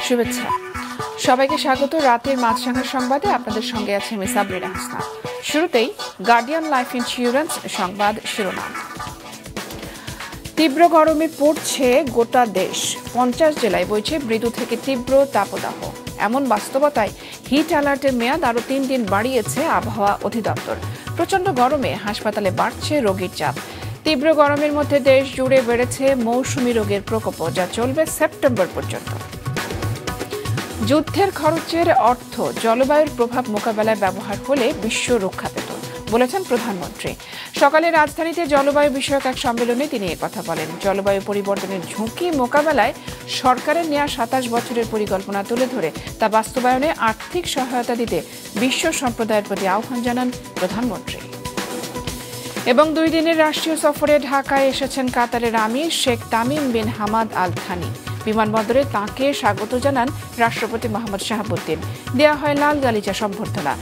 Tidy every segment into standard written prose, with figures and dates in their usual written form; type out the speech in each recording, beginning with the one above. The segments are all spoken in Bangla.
শুভেচ্ছা সবাইকে স্বাগত রাতের মাছরাঙা সংবাদে আপনাদের সঙ্গে আছে আমি সাবরিনা হাসনাত। শুরুতেই গার্ডিয়ান লাইফ ইন্স্যুরেন্স সংবাদ শিরোনাম। তীব্র গরমে পড়ছে গোটা দেশ, 50 জেলায় বইছে মৃদু থেকে তীব্র তাপদাহ। এমন বাস্তবতায় হিট অ্যালার্টের মেয়াদ আরও 3 দিন বাড়িয়েছে আবহাওয়া অধিদপ্তর। প্রচণ্ড গরমে হাসপাতালে বাড়ছে রোগীর চাপ। তীব্র গরমের মধ্যে দেশ জুড়ে বেড়েছে মৌসুমী রোগের প্রকোপ, যা চলবে সেপ্টেম্বর পর্যন্ত। যুদ্ধের খরচের অর্থ জলবায়ুর প্রভাব মোকাবেলায় ব্যবহার হলে বিশ্ব রক্ষা পেত বলেছেন প্রধানমন্ত্রী। সকালে রাজধানীতে জলবায়ু বিষয়ক এক সম্মেলনে তিনি কথা বলেন। জলবায়ু পরিবর্তনের ঝুঁকি মোকাবেলায় সরকারের নেওয়া 27 বছরের পরিকল্পনা তুলে ধরে তা বাস্তবায়নে আর্থিক সহায়তা দিতে বিশ্ব সম্প্রদায়ের প্রতি আহ্বান জানান প্রধানমন্ত্রী। এবং 2 দিনের রাষ্ট্রীয় সফরে ঢাকায় এসেছেন কাতারের আমির Sheikh Tamim bin Hamad Al Thani. বিমানবন্দরে তাঁকে স্বাগত জানান রাষ্ট্রপতি মোহাম্মদ শাহাবুদ্দিন। দেয়া হয় লাল গালিচা সম্বর্ধনা।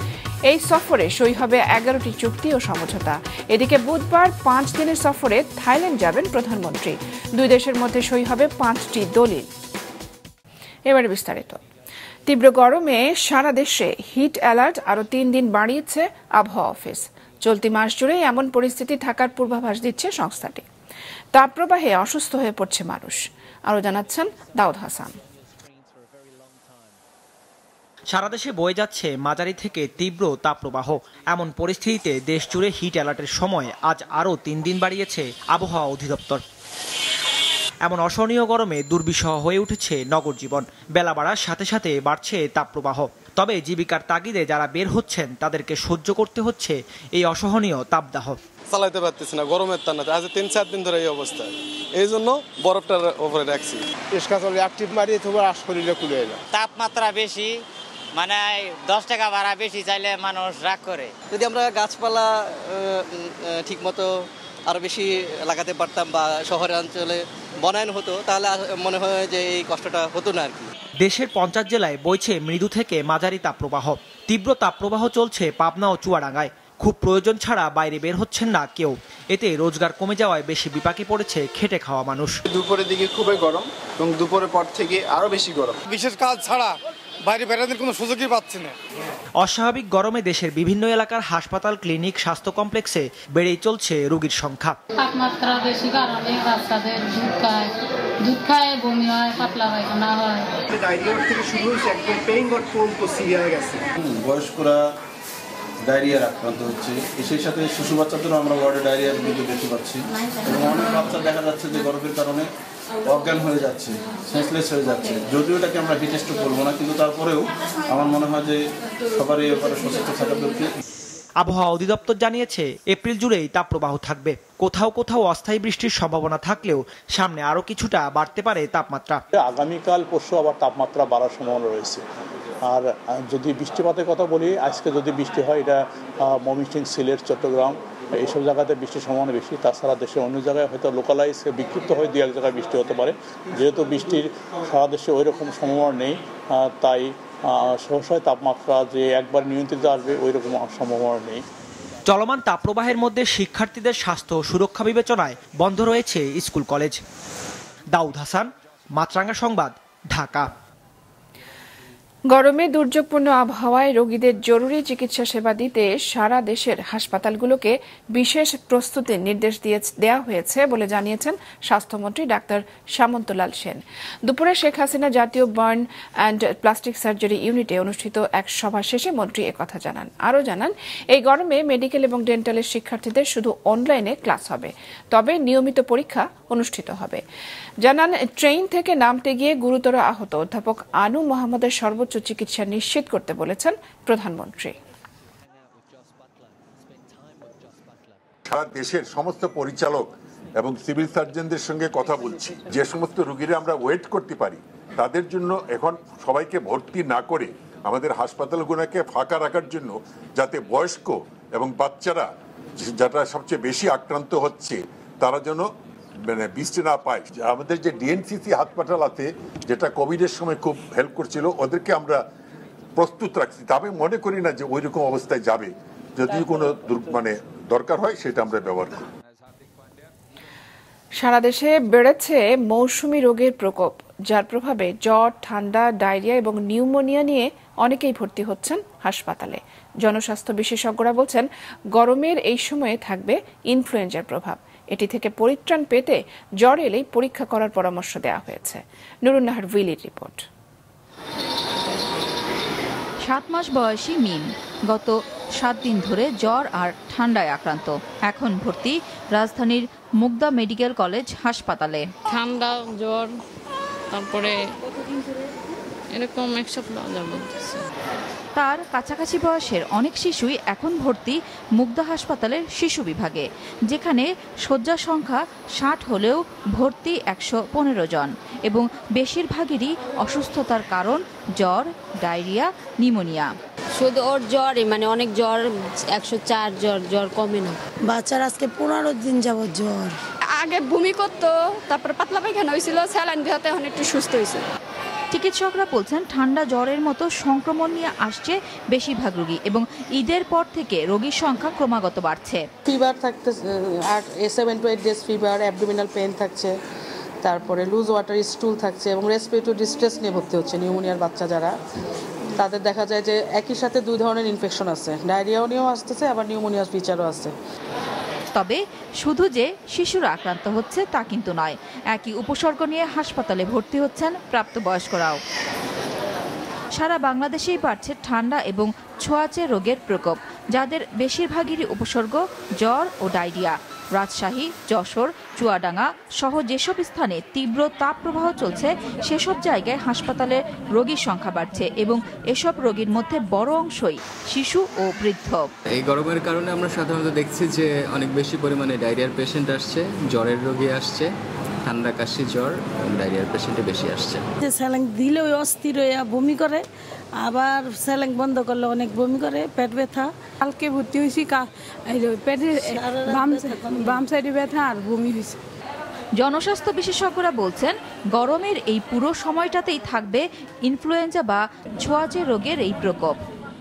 এই সফরে সই হবে 11টি চুক্তি ও সমঝোতা। এদিকে বুধবার 5 দিনের সফরে থাইল্যান্ড যাবেন প্রধানমন্ত্রী। 2 দেশের মধ্যে সই হবে 5টি দলিল। এবারে বিস্তারিত। তীব্র গরমে সারা দেশে হিট অ্যালার্ট আরও 3 দিন বাড়িয়েছে আবহাওয়া অফিস। চলতি মাস জুড়ে এমন পরিস্থিতি থাকার পূর্বাভাস দিচ্ছে সংস্থাটি। তাপপ্রবাহে অসুস্থ হয়ে পড়ছে মানুষ। আরও জানাচ্ছেন দাউদ হাসান। সারা দেশে বয়ে যাচ্ছে মাঝারি থেকে তীব্র তাপপ্রবাহ। এমন পরিস্থিতিতে দেশ জুড়ে হিট অ্যালার্টের সময় আজ আরও 3 দিন বাড়িয়েছে আবহাওয়া অধিদপ্তর। এমন অসহনীয় গরমে দুর্বিষহ হয়ে উঠেছে নগর জীবন। বেলা বাড়ার সাথে সাথে বাড়ছে তাপপ্রবাহ। তবে জীবিকার তাগিদে যারা বের হচ্ছেন তাদেরকে সহ্য করতে হচ্ছে এই অসহনীয় তাপদাহ। চালাইতে পারতেছি না গরমের টানাতে। আজ 3-4 দিন ধরে এই অবস্থা। এই জন্য বরফটার উপরে রাখছি। অ্যাক্টিভ মারিয়ে তোমার শরীরে কুলে না। তাপমাত্রা বেশি, মানে 10 টাকা ভাড়া বেশি চাইলে মানুষ রাগ করে। যদি আমরা গাছপালা ঠিক মতো আরো বেশি লাগাতে পারতাম বা শহরে অঞ্চলে বনায়ন হতো, তাহলে মনে হয় যে এই কষ্টটা হতো না আর কি। দেশের 50 জেলায় বইছে মৃদু থেকে মাঝারি তাপপ্রবাহ। তীব্র তাপপ্রবাহ চলছে পাবনা ও চুয়াডাঙ্গায়। খুব প্রয়োজন ছাড়া বাইরে বের হচ্ছেন না কেউ। এতে রোজগার কমে যাওয়ায় বেশি বিপাকে পড়েছে খেটে খাওয়া মানুষ। দুপুরের দিকে খুবই গরম এবং দুপুরের পর থেকে আরো বেশি গরম। বিশেষ কাজ ছাড়া বাইরে বেরোনোর কোনো সুযোগই পাচ্ছি না। অস্বাভাবিক গরমে দেশের বিভিন্ন এলাকার হাসপাতাল, ক্লিনিক, স্বাস্থ্য কমপ্লেক্সে বেড়েই চলছে রোগীর সংখ্যা। তাপমাত্রা বেশি কারণে বাচ্চাদের দুধ খায়, বমি হয়, পাতলা পায়খানা হয়। ডায়রিয়া থেকে শুরু হয়েছে একদম পেইং গট পর্যন্ত সিরিয়াস গেছে। বয়স্করা ডায়রিয়ার আক্রান্ত হচ্ছে। সেই সাথে শিশু বাচ্চাদেরও আমরা ওয়ার্ডে ডায়রিয়ার রোগী দেখতে পাচ্ছি এবং অনেক বাচ্চা দেখা যাচ্ছে যে গরমের কারণে অজ্ঞান হয়ে যাচ্ছে, সেন্সলেস হয়ে যাচ্ছে। যদিও এটাকে আমরা হিট স্ট্রোক বলবো না, কিন্তু তারপরেও আমার মনে হয় যে সবারই এই ব্যাপারে সচেতন থাকা দরকার। আবহাওয়া অধিদপ্তর জানিয়েছে এপ্রিল জুড়েই তাপপ্রবাহ থাকবে। কোথাও কোথাও অস্থায়ী বৃষ্টির সম্ভাবনা থাকলেও সামনে আরও কিছুটা বাড়তে পারে তাপমাত্রা। আগামীকাল পরশু আবার তাপমাত্রা বাড়ার সম্ভাবনা রয়েছে। আর যদি বৃষ্টিপাতের কথা বলি, আজকে যদি বৃষ্টি হয় এটা ময়মনসিংহ, সিলেট, চট্টগ্রাম এইসব জায়গাতে বৃষ্টির সম্ভাবনা বেশি। তাছাড়া দেশের অন্য জায়গায় হয়তো লোকালাইজ বিক্ষিপ্ত হয়ে 2-1 জায়গায় বৃষ্টি হতে পারে। যেহেতু বৃষ্টির সারা দেশে ওই রকম সম্ভাবনা নেই, তাই সহসায় তাপমাত্রা যে একবার নিয়ন্ত্রিত আসবে ওই রকম সম্ভাবনা নেই। চলমান তাপপ্রবাহের মধ্যে শিক্ষার্থীদের স্বাস্থ্য সুরক্ষা বিবেচনায় বন্ধ রয়েছে স্কুল কলেজ। দাউদ হাসান, মাছরাঙা সংবাদ, ঢাকা। গরমে দুর্যোগপূর্ণ আবহাওয়ায় রোগীদের জরুরি চিকিৎসা সেবা দিতে সারা দেশের হাসপাতালগুলোকে বিশেষ প্রস্তুতির নির্দেশ দেওয়া হয়েছে বলে জানিয়েছেন স্বাস্থ্যমন্ত্রী ডাক্তার সামন্তলাল সেন। দুপুরে শেখ হাসিনা জাতীয় বার্ন অ্যান্ড প্লাস্টিক সার্জারি ইউনিটে অনুষ্ঠিত এক সভা শেষে মন্ত্রী একথা জানান। আরও জানান, এই গরমে মেডিকেল এবং ডেন্টালের শিক্ষার্থীদের শুধু অনলাইনে ক্লাস হবে, তবে নিয়মিত পরীক্ষা অনুষ্ঠিত হবে। জানান, ট্রেন থেকে নামতে গিয়ে গুরুতর আহত অধ্যাপক আনু মোহাম্মদের সর্বোচ্চ চিকিৎসা নিশ্চিত করতে বলেছেন প্রধানমন্ত্রী। সারা দেশের সমস্ত পরিচালক এবং সিভিল সার্জনদের সঙ্গে কথা বলছি। যে সমস্ত রোগীরা আমরা ওয়েট করতে পারি তাদের জন্য এখন সবাইকে ভর্তি না করে আমাদের হাসপাতালগুলোকে ফাঁকা রাখার জন্য, যাতে বয়স্ক এবং বাচ্চারা যারা সবচেয়ে বেশি আক্রান্ত হচ্ছে তারা যেন মানে বৃষ্টি না পায়। আমাদের যে ডিএনসিসি হাসপাতাল আছে, যেটা কোভিডের সময় খুব হেল্প করছিল, ওদেরকে আমরা প্রস্তুত রাখছি। তবে মনে করি না যে ওই রকম অবস্থায় যাবে। যদি কোনো মানে দরকার হয় সেটা আমরা ব্যবহার করি। সারা দেশে বেড়েছে মৌসুমী রোগের প্রকোপ, যার প্রভাবে জ্বর, ঠান্ডা, ডায়রিয়া এবং নিউমোনিয়া নিয়ে অনেকেই ভর্তি হচ্ছেন হাসপাতালে। জনস্বাস্থ্য বিশেষজ্ঞরা বলছেন, গরমের এই সময়ে থাকবে ইনফ্লুয়েঞ্জার প্রভাব। এটি থেকে পরিত্রাণ পেতে জ্বর এলেই পরীক্ষা করার পরামর্শ দেওয়া হয়েছে। নুরুন নাহার উইলির রিপোর্ট। 7 মাস বয়সী মিম গত 7 দিন ধরে জ্বর আর ঠান্ডায় আক্রান্ত। এখন ভর্তি রাজধানীর মুগদা মেডিকেল কলেজ হাসপাতালে। ঠান্ডা, জ্বর, তারপরে এরকম এক সপ্তাহ যাবত। তার কাছাকাছি বয়সের অনেক শিশুই এখন ভর্তি মুগদা হাসপাতালের শিশু বিভাগে, যেখানে শয্যা সংখ্যা 60 হলেও ভর্তি 115 জন এবং বেশিরভাগেরই অসুস্থতার কারণ জ্বর, ডায়রিয়া, নিউমোনিয়া। শুধু ওর জ্বরই, মানে অনেক জ্বর, 104 জ্বর কমে না। বাচ্চার আজকে 15 দিন যাবত জ্বর। আগে বমি করতো, তারপর পাতলা পায়খানা হয়েছিল, স্যালাইন দিতে এখন একটু সুস্থ হয়েছে। চিকিৎসকরা বলছেন, ঠান্ডা জ্বরের মতো সংক্রমণ নিয়ে আসছে বেশিরভাগ রোগী এবং ঈদের পর থেকে রোগীর সংখ্যা ক্রমাগত বাড়ছে। ফিভার থাকতেছে, 7 to 8 days fever, abdominal pain থাকছে, তারপরে লুজ ওয়াটার স্টুল থাকছে এবং রেসপিরেটরি ডিস্ট্রেস নিয়ে ভর্তি হচ্ছে নিউমোনিয়ার বাচ্চা যারা। তাদের দেখা যায় যে একই সাথে 2 ধরনের ইনফেকশন আছে, ডায়রিয়াও নিয়েও আসতেছে, আবার নিউমোনিয়ার ফিচারও আছে। তবে শুধু যে শিশুরা আক্রান্ত হচ্ছে তা কিন্তু নয়, একই উপসর্গ নিয়ে হাসপাতালে ভর্তি হচ্ছেন প্রাপ্তবয়স্করাও। সারা বাংলাদেশেই বাড়ছে ঠান্ডা এবং ছোঁয়াচে রোগের প্রকোপ, যাদের বেশিরভাগেরই উপসর্গ জ্বর ও ডায়রিয়া। রাজশাহী, যশোর, চুয়াডাঙ্গা সহ যেসব স্থানে তীব্র তাপপ্রবাহ চলছে, সেসব জায়গায় হাসপাতালে রোগীর সংখ্যা বাড়ছে এবং এসব রোগীর মধ্যে বড় অংশই শিশু ও বৃদ্ধ। এই গরমের কারণে আমরা সাধারণত দেখছি যে অনেক বেশি পরিমাণে ডায়রিয়ার পেশেন্ট আসছে, জ্বরের রোগী আসছে, ঠান্ডা, কাশি, জ্বর, ডায়রিয়ার পেশেন্টে বেশি আসছে। স্যালাইন দিলে ওই অস্থির হয়ে বমি করে, আবার স্যালাইন বন্ধ করলে অনেক বমি করে, পেট ব্যথা। কালকে ভর্তি হয়েছি, পেটের বাম সাইডে ব্যথা আর বমি হয়েছে। জনস্বাস্থ্য বিশেষজ্ঞরা বলছেন, গরমের এই পুরো সময়টাতেই থাকবে ইনফ্লুয়েঞ্জা বা ছোঁয়াচে রোগের এই প্রকোপ।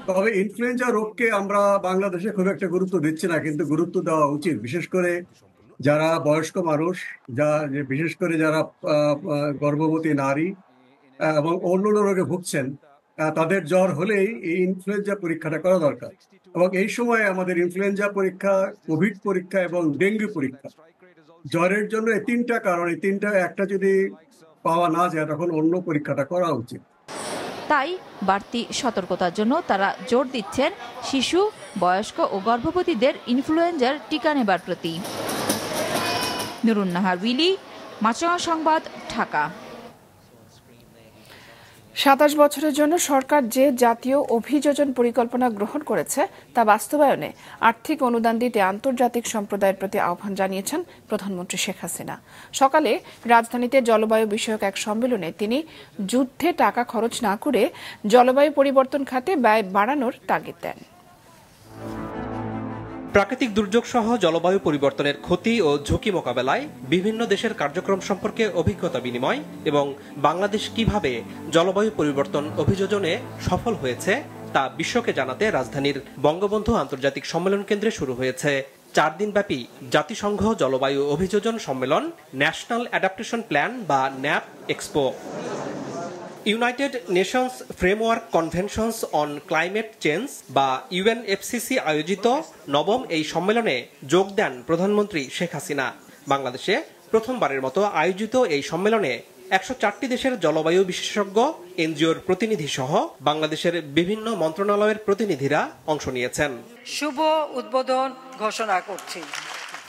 তবে ইনফ্লুয়েঞ্জা রোগকে আমরা বাংলাদেশে খুব একটা গুরুত্ব দিচ্ছি না, কিন্তু গুরুত্ব দেওয়া উচিত। বিশেষ করে যারা বয়স্ক মানুষ, বিশেষ করে যারা গর্ভবতী নারী এবং অন্যান্য রোগে ভুগছেন, তাদের জ্বর হলেই এই ইনফ্লুয়েঞ্জা পরীক্ষাটা করা দরকার। এবং এই সময়ে আমাদের ইনফ্লুয়েঞ্জা পরীক্ষা, কোভিড পরীক্ষা এবং ডেঙ্গু পরীক্ষা, জ্বরের জন্য এই 3টা কারণ, এই 3টা একটা যদি পাওয়া না যায় তখন অন্য পরীক্ষাটা করা উচিত। তাই বাড়তি সতর্কতার জন্য তারা জোর দিচ্ছেন শিশু, বয়স্ক ও গর্ভবতীদের ইনফ্লুয়েঞ্জার টিকা নেবার প্রতি। নুরুন নাহার উইলি, মাছরাঙা সংবাদ, ঢাকা। 27 বছরের জন্য সরকার যে জাতীয় অভিযোজন পরিকল্পনা গ্রহণ করেছে তা বাস্তবায়নে আর্থিক অনুদান দিতে আন্তর্জাতিক সম্প্রদায়ের প্রতি আহ্বান জানিয়েছেন প্রধানমন্ত্রী শেখ হাসিনা। সকালে রাজধানীতে জলবায়ু বিষয়ক এক সম্মেলনে তিনি যুদ্ধে টাকা খরচ না করে জলবায়ু পরিবর্তন খাতে ব্যয় বাড়ানোর তাগিদ দেন। প্রাকৃতিক দুর্যোগ সহ জলবায়ু পরিবর্তনের ক্ষতি ও ঝুঁকি মোকাবেলায় বিভিন্ন দেশের কার্যক্রম সম্পর্কে অভিজ্ঞতা বিনিময় এবং বাংলাদেশ কিভাবে জলবায়ু পরিবর্তন অভিযোজনে সফল হয়েছে তা বিশ্বকে জানাতে রাজধানীর বঙ্গবন্ধু আন্তর্জাতিক সম্মেলন কেন্দ্রে শুরু হয়েছে 4 দিনব্যাপী জাতিসংঘ জলবায়ু অভিযোজন সম্মেলন, ন্যাশনাল অ্যাডাপ্টেশন প্ল্যান বা nap expo. United Nations framework conventions on climate change বা UNFCCC আয়োজিত 9ম এই সম্মেলনে যোগ দেন প্রধানমন্ত্রী শেখ হাসিনা। বাংলাদেশে প্রথমবারের মতো আয়োজিত এই সম্মেলনে 104টি দেশের জলবায়ু বিশেষজ্ঞ, এনজিওর প্রতিনিধি সহ বাংলাদেশের বিভিন্ন মন্ত্রণালয়ের প্রতিনিধিরা অংশ নিয়েছেন। শুভ উদ্বোধন ঘোষণা করছি।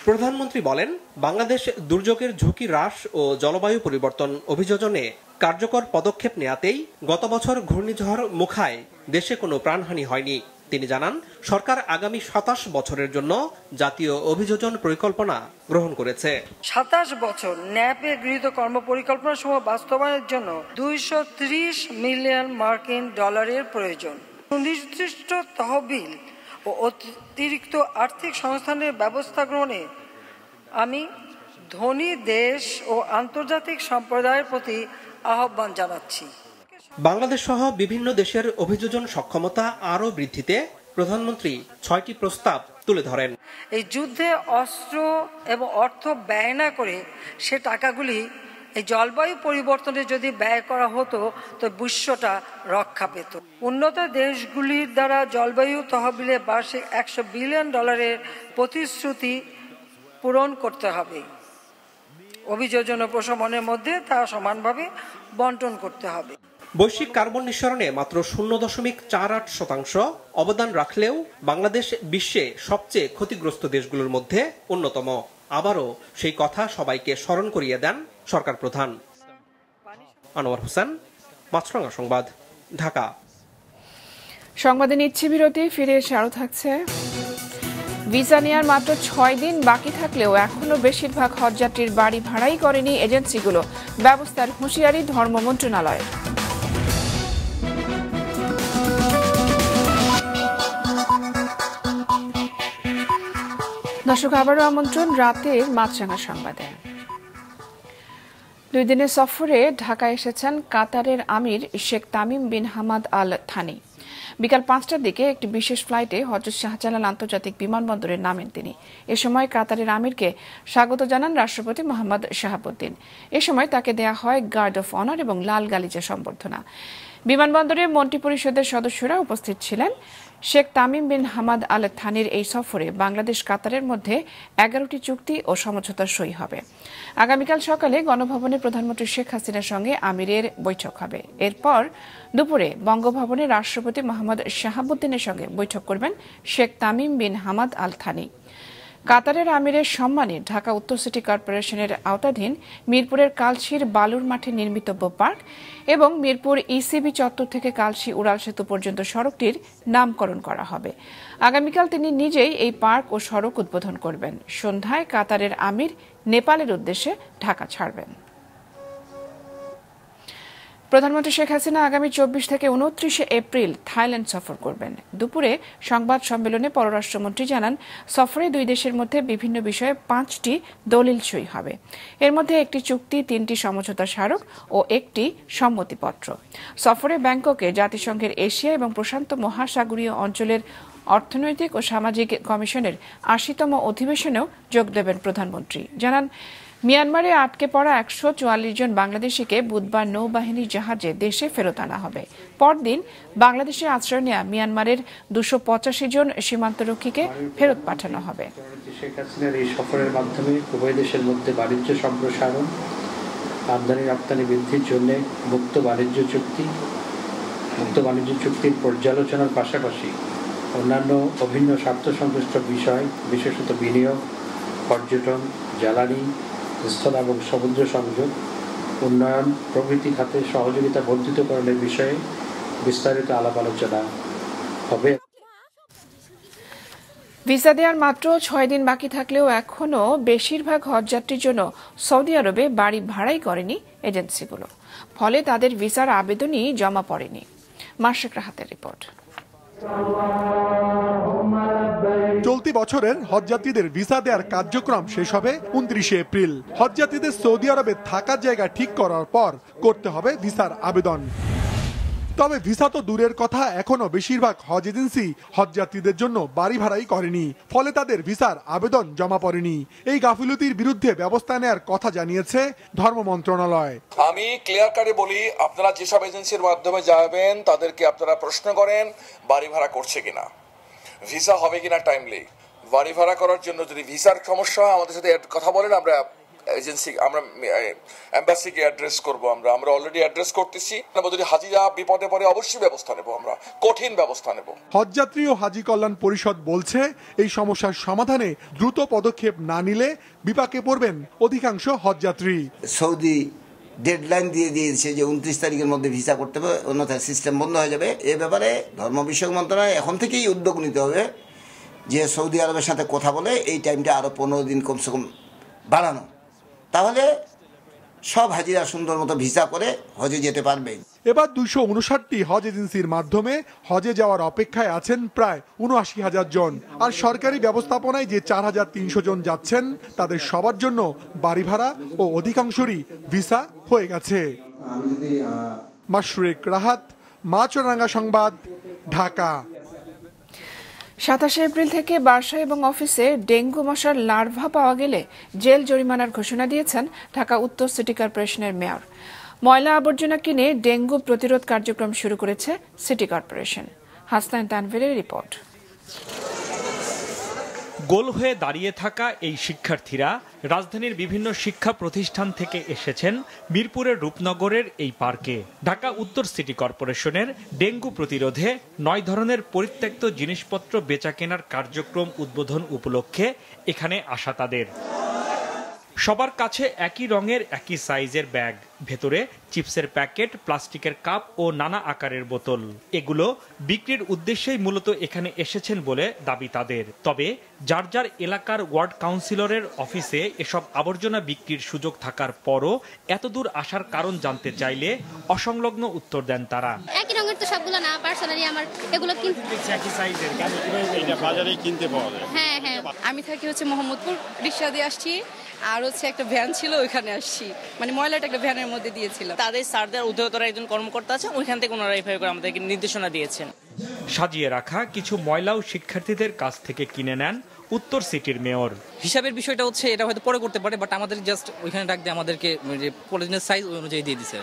প্রধানমন্ত্রী বলেন, বাংলাদেশ দুর্যোগের ঝুঁকি হ্রাস ও জলবায়ু পরিবর্তন অভিযোজনে কার্যকর পদক্ষেপ নেয়াতেই গত বছর ঘূর্ণিঝড় মোখায় দেশে কোনো প্রাণহানি হয়নি। তিনি জানান, সরকার আগামী 27 বছরের জন্য জাতীয় অভিযোজন পরিকল্পনা গ্রহণ করেছে। 27 বছর ন্যাপে গৃহীত কর্মপরিকল্পনা সমূহ বাস্তবায়নের জন্য $230 মিলিয়ন প্রয়োজন। নির্দিষ্ট তহবিল ও ও অতিরিক্ত আর্থিক সংস্থানের ব্যবস্থা গ্রহণে আমি ধনী দেশ ও আন্তর্জাতিক সম্প্রদায়ের প্রতি আহ্বান জানাচ্ছি। বাংলাদেশ সহ বিভিন্ন দেশের অভিযোজন সক্ষমতা আরও বৃদ্ধিতে প্রধানমন্ত্রী 6টি প্রস্তাব তুলে ধরেন। এই যুদ্ধে অস্ত্র এবং অর্থ ব্যয় না করে সে টাকাগুলি এই জলবায়ু পরিবর্তনে যদি ব্যয় করা হতো তো বিশ্বটা রক্ষা পেত। উন্নত দেশগুলির দ্বারা জলবায়ু তহবিলে বার্ষিক $100 বিলিয়ন প্রতিশ্রুতি পূরণ করতে হবে। অভিযোজন ও প্রশমনের মধ্যে তা সমানভাবে বন্টন করতে হবে। বৈশ্বিক কার্বন নিঃসরণে মাত্র 0.48% অবদান রাখলেও বাংলাদেশ বিশ্বে সবচেয়ে ক্ষতিগ্রস্ত দেশগুলোর মধ্যে অন্যতম। আবারও সেই কথা সবাইকে স্মরণ করিয়ে দেন সরকার প্রধান। আনোয়ার হোসেন, মাছরাঙা সংবাদ, ঢাকা। সংবাদে নিচ্ছি বিরতি, ফিরে এসে আরও থাকছে। ভিসা নেওয়ার মাত্র 6 দিন বাকি থাকলেও এখনো বেশিরভাগ হজযাত্রীর বাড়ি ভাড়াই করেনি এজেন্সিগুলো, ব্যবস্থার হুঁশিয়ারি ধর্ম মন্ত্রণালয়। দর্শক, আবারও আমন্ত্রণ রাতের মাছরাঙা সংবাদে। 2 দিনের সফরে ঢাকায় এসেছেন কাতারের আমির Sheikh Tamim bin Hamad Al Thani. বিকাল 5টার দিকে একটি বিশেষ ফ্লাইটে হযরত শাহজালাল আন্তর্জাতিক বিমানবন্দরে নামেন তিনি। এ সময় কাতারের আমিরকে স্বাগত জানান রাষ্ট্রপতি মোহাম্মদ শাহাবুদ্দিন। এ সময় তাকে দেয়া হয় গার্ড অফ অনার এবং লাল গালিচা সম্বর্ধনা। বিমানবন্দরে মন্ত্রী পরিষদের সদস্যরা উপস্থিত ছিলেন। Sheikh Tamim bin Hamad Al থানির এই সফরে বাংলাদেশ কাতারের মধ্যে 11টি চুক্তি ও সমঝোতা সই হবে। আগামীকাল সকালে গণভবনে প্রধানমন্ত্রী শেখ হাসিনার সঙ্গে আমিরের বৈঠক হবে। এরপর দুপুরে বঙ্গভবনে রাষ্ট্রপতি মোহাম্মদ শাহাবুদ্দিনের সঙ্গে বৈঠক করবেন Sheikh Tamim bin Hamad Al Thani. কাতারের আমিরের সম্মানে ঢাকা উত্তর সিটি কর্পোরেশনের আওতাধীন মিরপুরের কালশির বালুর মাঠে নির্মিত পার্ক এবং মিরপুর ইসিবি চত্বর থেকে কালশি উড়াল সেতু পর্যন্ত সড়কটির নামকরণ করা হবে। আগামীকাল তিনি নিজেই এই পার্ক ও সড়ক উদ্বোধন করবেন। সন্ধ্যায় কাতারের আমির নেপালের উদ্দেশ্যে ঢাকা ছাড়বেন। প্রধানমন্ত্রী শেখ হাসিনা আগামী 24 থেকে 29 এপ্রিল থাইল্যান্ড সফর করবেন। দুপুরে সংবাদ সম্মেলনে পররাষ্ট্রমন্ত্রী জানান, সফরে 2 দেশের মধ্যে বিভিন্ন বিষয়ে 5টি দলিল সই হবে। এর মধ্যে একটি চুক্তি, 3টি সমঝোতা স্মারক ও একটি সম্মতিপত্র। সফরে ব্যাংককে জাতিসংঘের এশিয়া এবং প্রশান্ত মহাসাগরীয় অঞ্চলের অর্থনৈতিক ও সামাজিক কমিশনের 80তম অধিবেশনেও যোগ দেবেন প্রধানমন্ত্রী। জানান, মিয়ানমারে আটকে পড়া 144 জন বাংলাদেশিকে বুধবার নৌবাহিনীর জাহাজে দেশে ফেরত আনা হবে। পরদিন বাংলাদেশে আশ্রয় নেওয়া মিয়ানমারের 285 জন সীমান্তরক্ষীকে ফেরত পাঠানো হবে। শেখ হাসিনার এই সফরের মাধ্যমে উভয় দেশের মধ্যে বাণিজ্য সম্প্রসারণ, আমদানি রপ্তানি বৃদ্ধির জন্য মুক্ত বাণিজ্য চুক্তির পর্যালোচনার পাশাপাশি অন্যান্য অভিন্ন স্বার্থ সংশ্লিষ্ট বিষয়, বিশেষত বিনিয়োগ, পর্যটন, জ্বালানি, স্থল এবং সমুদ্র সংযোগ, উন্নয়ন প্রভৃতি খাতে সহযোগিতা বর্ধিতকরণের বিষয়ে বিস্তারিত আলাপ আলোচনা হবে। ভিসা দেওয়ার মাত্র 6 দিন বাকি থাকলেও এখনও বেশিরভাগ হজযাত্রীর জন্য সৌদি আরবে বাড়ি ভাড়াই করেনি এজেন্সিগুলো। ফলে তাদের ভিসার আবেদনই জমা পড়েনি। মাশরাক রাহাতের রিপোর্ট। চলতি বছরের হজযাত্রীদের ভিসা দেওয়ার কার্যক্রম শেষ হবে 29 এপ্রিল। হজযাত্রীদের সৌদি আরবে থাকার জায়গা ঠিক করার পর করতে হবে ভিসার আবেদন। তবে ভিসা তো দূরের কথা, এখনো বেশিরভাগ হজ এজেন্সি হজযাত্রীদের জন্য বাড়ি ভাড়াই করেনি। ফলে তাদের ভিসার আবেদন জমা পড়েনি। এই গাফিলতির বিরুদ্ধে ব্যবস্থা নেওয়ার কথা জানিয়েছে ধর্ম মন্ত্রণালয়। আমি ক্লিয়ার কাটে বলি, আপনারা যেসব এজেন্সির মাধ্যমে যাবেন তাদেরকে আপনারা প্রশ্ন করেন বাড়ি ভাড়া করছে কিনা, ভিসা হবে কিনা টাইমলি। বাড়ি ভাড়া করার জন্য যদি ভিসার সমস্যা হয় আমাদের সাথে কথা বলেন, আমরা এম্বাসিকে অ্যাড্রেস করব। আমরা অলরেডি অ্যাড্রেস করতেছি। যদি হাজিরা বিপদে পড়ে অবশ্যই ব্যবস্থা নেব, আমরা কঠিন ব্যবস্থা নেব। হজযাত্রী ও হাজি কল্যাণ পরিষদ বলছে, এই সমস্যার সমাধানে দ্রুত পদক্ষেপ না নিলে বিপাকে পড়বেন অধিকাংশ হজযাত্রী। সৌদি ডেডলাইন দিয়ে দিয়েছে যে 29 তারিখের মধ্যে ভিসা করতে হবে, অন্যথায় সিস্টেম বন্ধ হয়ে যাবে। এ ব্যাপারে ধর্ম বিষয়ক মন্ত্রণালয় এখন থেকেই উদ্যোগ নিতে হবে যে সৌদি আরবের সাথে কথা বলে এই টাইমটা আরো 15 দিন কমসে কম বাড়ানো। তাহলে সব হাজিরা সুন্দর মতো ভিসা করে হজে যেতে পারবে। এবার 259টি হজ এজেন্সির মাধ্যমে হজে যাওয়ার অপেক্ষায় আছেন প্রায় ৭৯,০০০ জন। আর সরকারি ব্যবস্থাপনায় যে ৪,৩০০ জন যাচ্ছেন তাদের সবার জন্য বাড়ি ভাড়া ও অধিকাংশরই ভিসা হয়ে গেছে। মাশরুক রাহাত, মাছরাঙ্গা সংবাদ, ঢাকা। ২৭ এপ্রিল থেকে বাসা এবং অফিসে ডেঙ্গু মশার লার্ভা পাওয়া গেলে জেল জরিমানার ঘোষণা দিয়েছেন ঢাকা উত্তর সিটি কর্পোরেশনের মেয়র। ময়লা আবর্জনা কিনে ডেঙ্গু প্রতিরোধ কার্যক্রম শুরু করেছে সিটি কর্পোরেশন। হাসনাইন তানভীরের রিপোর্ট। গোল হয়ে দাঁড়িয়ে থাকা এই শিক্ষার্থীরা রাজধানীর বিভিন্ন শিক্ষা প্রতিষ্ঠান থেকে এসেছেন মিরপুরের রূপনগরের এই পার্কে। ঢাকা উত্তর সিটি কর্পোরেশনের ডেঙ্গু প্রতিরোধে ৯ ধরনের পরিত্যক্ত জিনিসপত্র বেচাকেনার কার্যক্রম উদ্বোধন উপলক্ষে এখানে আসা তাদের। সবার কাছে একই রঙের একই সাইজের ব্যাগ, ভেতরে চিপসের প্যাকেট, প্লাস্টিকের কাপ ও নানা আকারের বোতল। এগুলো বিক্রির উদ্দেশ্যেই মূলত এখানে এসেছেন বলে দাবি তাদের। তবে যার যার এলাকার ওয়ার্ড কাউন্সিলরের অফিসে এসব আবর্জনা বিক্রির সুযোগ থাকার পরও এতদূর আসার কারণ জানতে চাইলে অসংলগ্ন উত্তর দেন তারা। একই রঙের তো সবগুলো না, পার্সোনালি আমার এগুলো একই সাইজের, এটা বাজারে কিনতে পাওয়া যায়। হ্যাঁ হ্যাঁ, আমি থাকি হচ্ছে মোহাম্মদপুর, রিক্সা দিয়ে আসছি, আর হচ্ছে একটা ভ্যান ছিল ওইখানে আসছি, মানে ময়লাটা একটা ভ্যানের মধ্যে দিয়েছিল। তাদের স্যারদের উদ্যোগতরা একজন কর্মকর্তা আছে, ওইখান থেকে ওনারা এফআইআর করে আমাদেরকে নির্দেশনা দিয়েছেন। সাজিয়ে রাখা কিছু ময়লাও শিক্ষার্থীদের কাছ থেকে কিনে নেন উত্তর সিটির মেয়র। হিসাবের বিষয়টা হচ্ছে এটা হয়তো পরে করতে পারে, বাট আমাদের জাস্ট ওইখানে ডাক দিয়ে আমাদেরকে পলিথিনের সাইজ ওই অনুযায়ী দিয়ে দিচ্ছে।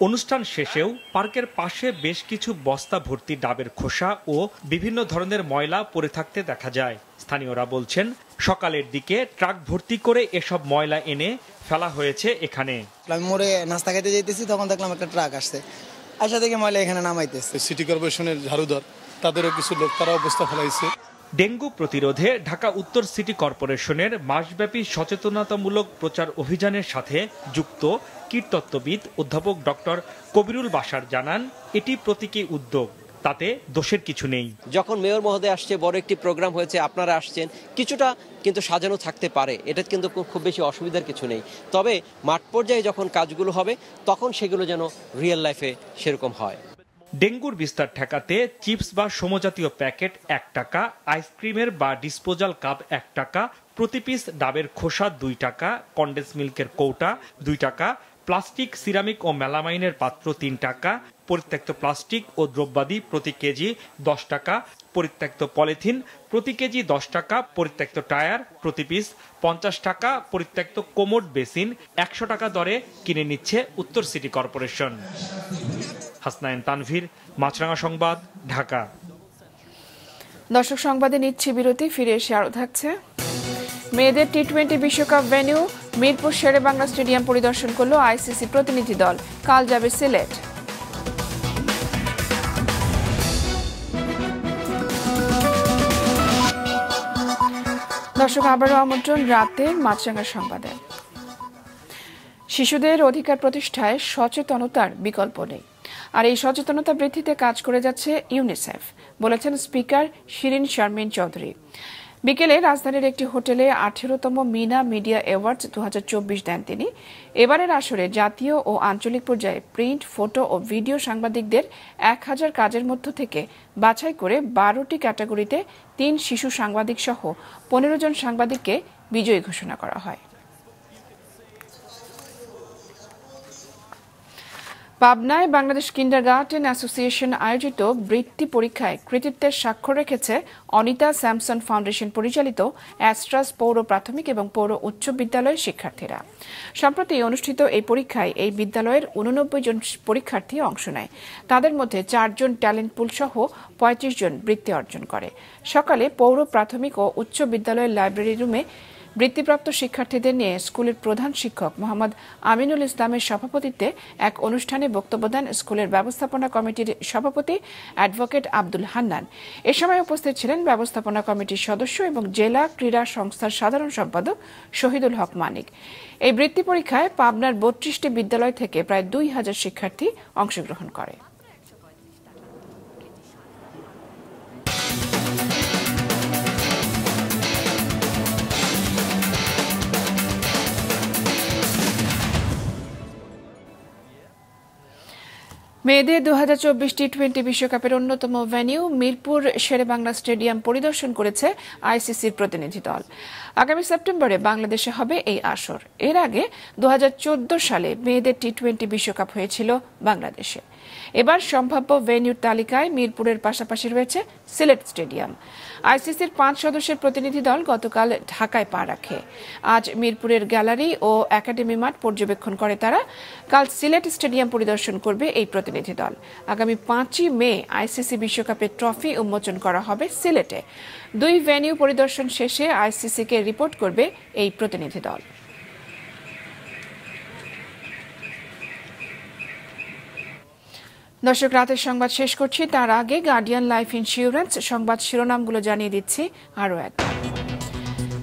অনুষ্ঠান শেষেও পার্কের পাশে বেশ কিছু বস্তা ভর্তি ডাবের খোসা ও বিভিন্ন ধরনের ময়লা পড়ে থাকতে দেখা যায়। স্থানীয়রা বলছেন সকালের দিকে ট্রাক ভর্তি করে এসব ময়লা এনে ফেলা হয়েছে এখানে। আমি মোড়ে নাস্তা খাইতে যাইতেছি, তখন দেখলাম একটা ট্রাক আসছে, আশা থেকে ময়লা এখানে নামাইতেছে। সিটি কর্পোরেশনের ঝাড়ুদার তাদেরও কিছু লোক তারা অবস্থা ফেলাইছে। ডেঙ্গু প্রতিরোধে ঢাকা উত্তর সিটি কর্পোরেশনের মাসব্যাপী সচেতনতামূলক প্রচার অভিযানের সাথে যুক্ত কীটতত্ত্ববিদ অধ্যাপক ডক্টর কবিরুল বাশার জানান, এটি প্রতীকী উদ্যোগ, তাতে দোষের কিছু নেই। যখন মেয়র মহোদয় আসছে, বড় একটি প্রোগ্রাম হয়েছে, আপনারা আসছেন, কিছুটা কিন্তু সাজানো থাকতে পারে, এটা কিন্তু খুব বেশি অসুবিধার কিছু নেই। তবে মাঠ পর্যায়ে যখন কাজগুলো হবে তখন সেগুলো যেন রিয়েল লাইফে সেরকম হয়। ডেঙ্গুর বিস্তার ঠেকাতে চিপস বা সমজাতীয় প্যাকেট ১ টাকা, আইসক্রিমের বা ডিসপোজাল কাপ ১ টাকা, প্রতি পিস ডাবের খোসা ২ টাকা, কনডেন্স মিল্কের কৌটা ২ টাকা, প্লাস্টিক, সিরামিক ও মেলামাইনের পাত্র ৩ টাকা, পরিত্যক্ত প্লাস্টিক ও দ্রব্যাদি প্রতি কেজি ১০ টাকা, পরিত্যক্ত পলিথিন প্রতি কেজি ১০ টাকা, পরিত্যক্ত টায়ার প্রতি পিস ৫০ টাকা, পরিত্যক্ত কোমোড বেসিন ১০০ টাকা দরে কিনে নিচ্ছে উত্তর সিটি কর্পোরেশন। হাসনাইন তানভীর, মাছরাঙা সংবাদ, ঢাকা। দর্শক, সংবাদে নিচ্ছি বিরতি, ফিরে এসে আরো থাকছে। মেয়েদের টি-20 বিশ্বকাপ ভেন্যু মিরপুর শেরেবাংলা স্টেডিয়াম পরিদর্শন করল আইসিসি প্রতিনিধি দল। কাল যাবে সিলেট। দর্শক, আবারও আমন্ত্রণ রাতের মাছরাঙা সংবাদে। শিশুদের অধিকার প্রতিষ্ঠায় সচেতনতার বিকল্প নেই, আর এই সচেতনতা বৃদ্ধিতে কাজ করে যাচ্ছে ইউনিসেফ, বলেছেন স্পিকার শিরিন শারমিন চৌধুরী। বিকেলে রাজধানীর একটি হোটেলে 18তম মিনা মিডিয়া অ্যাওয়ার্ডস 2024 দেন তিনি। এবারের আসরে জাতীয় ও আঞ্চলিক পর্যায়ে প্রিন্ট, ফটো ও ভিডিও সাংবাদিকদের 1000 কাজের মধ্য থেকে বাছাই করে 12টি ক্যাটাগরিতে 3 শিশু সাংবাদিক সহ 15 জন সাংবাদিককে বিজয়ী ঘোষণা করা হয়। পাবনায় বাংলাদেশ কিন্ডারগার্টেন অ্যাসোসিয়েশন আয়োজিত বৃত্তি পরীক্ষায় কৃতিত্বের স্বাক্ষর রেখেছে অনিতা স্যামসন ফাউন্ডেশন পরিচালিত অ্যাস্ট্রাস পৌর প্রাথমিক এবং পৌর উচ্চ বিদ্যালয়ের শিক্ষার্থীরা। সম্প্রতি অনুষ্ঠিত এই পরীক্ষায় এই বিদ্যালয়ের 89 জন পরীক্ষার্থী অংশ নেয়। তাদের মধ্যে 4 জন ট্যালেন্ট পুল সহ 35 জন বৃত্তি অর্জন করে। সকালে পৌর প্রাথমিক ও উচ্চ বিদ্যালয়ের লাইব্রেরি রুমে বৃত্তিপ্রাপ্ত শিক্ষার্থীদের নিয়ে স্কুলের প্রধান শিক্ষক মোহাম্মদ আমিনুল ইসলামের সভাপতিত্বে এক অনুষ্ঠানে বক্তব্য দেন স্কুলের ব্যবস্থাপনা কমিটির সভাপতি অ্যাডভোকেট আব্দুল হান্নান। এ সময় উপস্থিত ছিলেন ব্যবস্থাপনা কমিটির সদস্য এবং জেলা ক্রীড়া সংস্থার সাধারণ সম্পাদক শহীদুল হক মানিক। এই বৃত্তি পরীক্ষায় পাবনার 32টি বিদ্যালয় থেকে প্রায় 2000 শিক্ষার্থী অংশগ্রহণ করে। মেয়েদের 2024 টি-20 বিশ্বকাপের অন্যতম ভেন্যু মিরপুর শেরেবাংলা স্টেডিয়াম পরিদর্শন করেছে আইসিসির প্রতিনিধি দল। আগামী সেপ্টেম্বরে বাংলাদেশে হবে এই আসর। এর আগে 2014 সালে মেয়েদের টি-20 বিশ্বকাপ হয়েছিল বাংলাদেশে। এবার সম্ভাব্য ভেন্যুর তালিকায় মিরপুরের পাশাপাশি রয়েছে সিলেট স্টেডিয়াম। আইসিসির 5 সদস্যের প্রতিনিধি দল গতকাল ঢাকায় পা রাখে। আজ মিরপুরের গ্যালারি ও একাডেমি মাঠ পর্যবেক্ষণ করে তারা। কাল সিলেট স্টেডিয়াম পরিদর্শন করবে এই প্রতিনিধি দল। আগামী 5ই মে আইসিসি বিশ্বকাপের ট্রফি উন্মোচন করা হবে সিলেটে। 2 ভেন্যু পরিদর্শন শেষে আইসিসিকে রিপোর্ট করবে এই প্রতিনিধি দল। দর্শক, রাতের সংবাদ শেষ করছি। তার আগে গার্ডিয়ান লাইফ ইন্স্যুরেন্স সংবাদ শিরোনামগুলো জানিয়ে দিচ্ছি আরও একবার।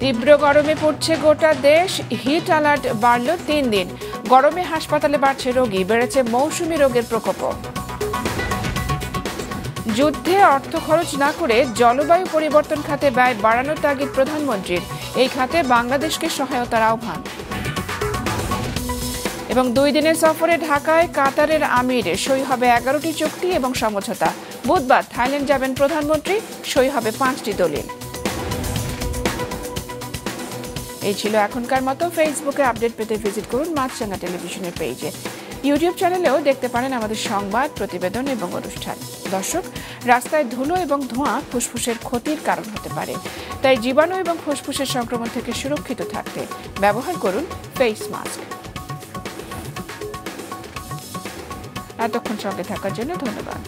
তীব্র গরমে পড়ছে গোটা দেশ। হিট অ্যালার্ট বাড়ল 3 দিন। গরমে হাসপাতালে বাড়ছে রোগী, বেড়েছে মৌসুমী রোগের প্রকোপও। যুদ্ধে অর্থ খরচ না করে জলবায়ু পরিবর্তন খাতে ব্যয় বাড়ানোর তাগিদ প্রধানমন্ত্রীর। এই খাতে বাংলাদেশকে সহায়তার আহ্বান। এবং 2 দিনের সফরে ঢাকায় কাতারের আমির। সই হবে 11টি চুক্তি এবং সমঝোতা। বুধবার থাইল্যান্ড যাবেন প্রধানমন্ত্রী। সই হবে 5টি দলিল। এই ছিল এখনকার মতো। ফেসবুকে আপডেট পেতে ভিজিট করুন মাছরাঙা টেলিভিশনের পেজে। ইউটিউব চ্যানেলেও দেখতে পারেন আমাদের সংবাদ, প্রতিবেদন এবং অনুষ্ঠান। দর্শক, রাস্তায় ধুলো এবং ধোঁয়া ফুসফুসের ক্ষতির কারণ হতে পারে। তাই জীবাণু এবং ফুসফুসের সংক্রমণ থেকে সুরক্ষিত থাকতে ব্যবহার করুন ফেস মাস্ক। এতক্ষণ সঙ্গে থাকার জন্য ধন্যবাদ।